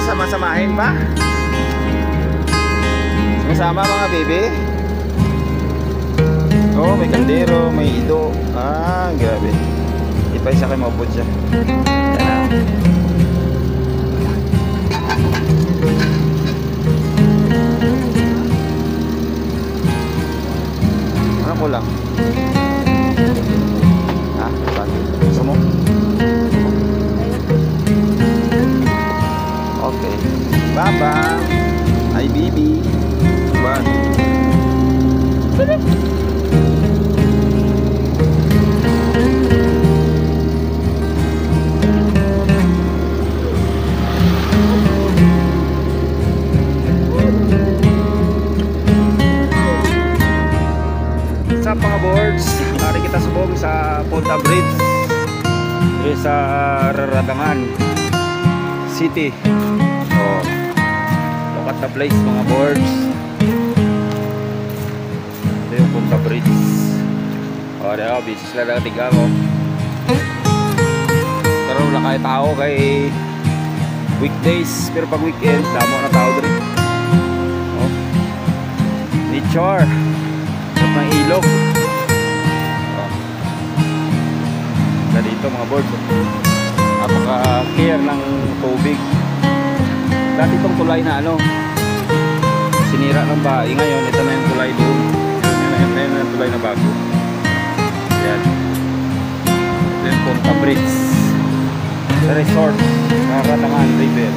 Sama-samahin pa. Sama mga bebe. Oh, may kaldero, may ido. Ah, grabe. Ipay siya kayo maupod siya. Yan na. Ano ko lang? Ha? Bakit? Gusto mo? Okay. Baba. Hi, baby. Bye. Sa mga boards, hari kita subong sa Punta Bridge dito sa Raradangan City. Oh, look at the place mga boards. Ito yung Punta Bridge. Oh, diba, busy sila natin ako. Pero wala kayo tao kay weekdays, pero pag weekend damo na tao dito. Oh, nature ng ilog. Oh. Dito mga boards, napaka-clear ng tubig. Dati itong tulay na sinira ng bahay. Ngayon ito na yung tulay doon. Yan na yung tulay na bago. Yan. Then Punta Bridge, the resort Raradangan River.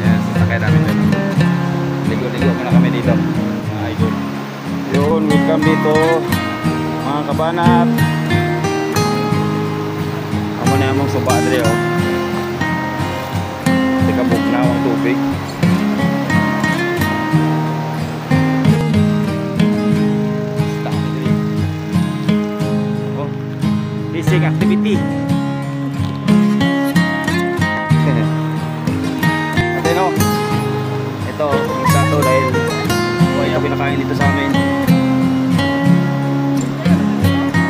Yan, sasakay namin doon. Ligo-ligo muna kami dito mga idol. Yun, welcome dito mga kabanat. Amo na among suba dre oh. Tikabog na ang tubig. Oh, fishing activity. Ateno. Ito dahil buhay na pinakain dito sa amin.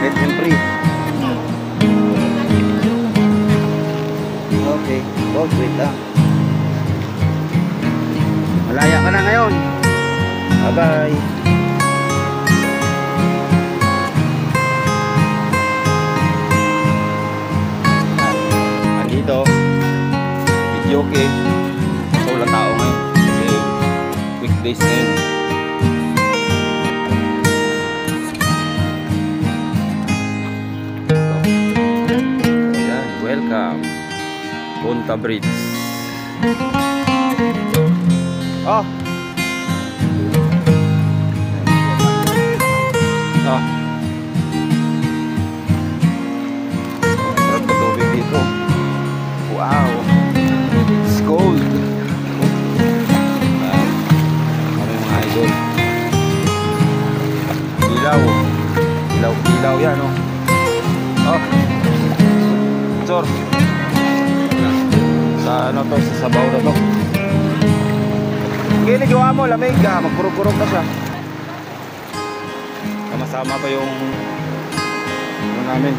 Let them free. Okay, oh, wait lang. Malaya ka na ngayon. Bye bye. Andito video okay. So wala tao ngayon weekdays ngayon. Ayan, welcome Punta Bridge. Oh, oh, sarap na tubig dito. Wow, it's cold. Ilaw yan oh. Oh, sor sa to, sa sabaw na to. Gini gawa mo, lamig ka, magkurog-kurog na siya. Sama-sama pa yung namin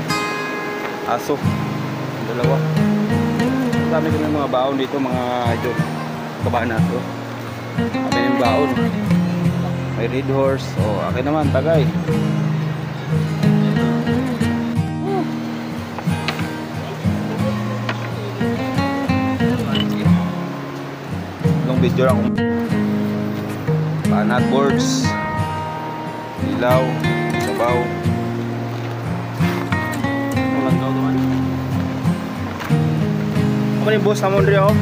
aso, dalawa. Dami ko ng mga baon dito mga idol. Kabahan nato kami yung baon. May red horse. Oh, akin naman, tagay. Long video lang. Banat boards, ilaw, sabaw. Walang daw naman. Ako yung boss namon rin oh.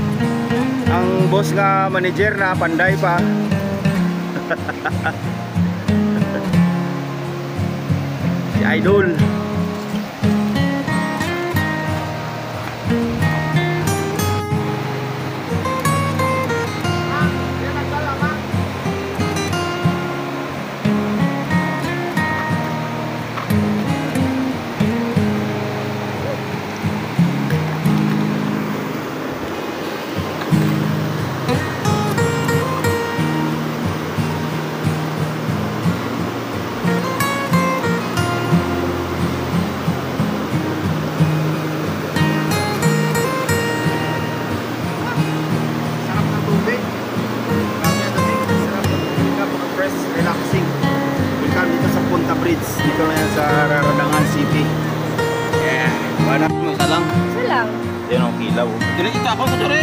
Ang boss nga manager na panday pa. Si Idol. Anak mo isa lang. Isa lang. Yan ang kilaw. Dili ito ako sa dure.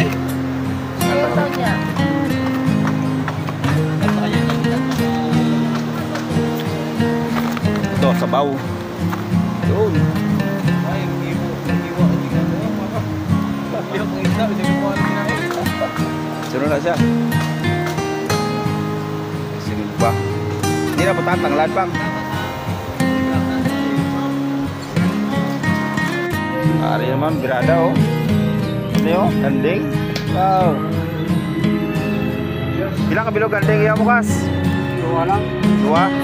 Ayaw daw niya. Ito, sabaw. Doon. Sunod na siya. Sunod pa. Hindi na puntahan, tanglan pang. Ari naman, birada oh. Ano yun? Ganding? Wow. Ilang kabilog ganding iya mo kas? Dua lang. Dua?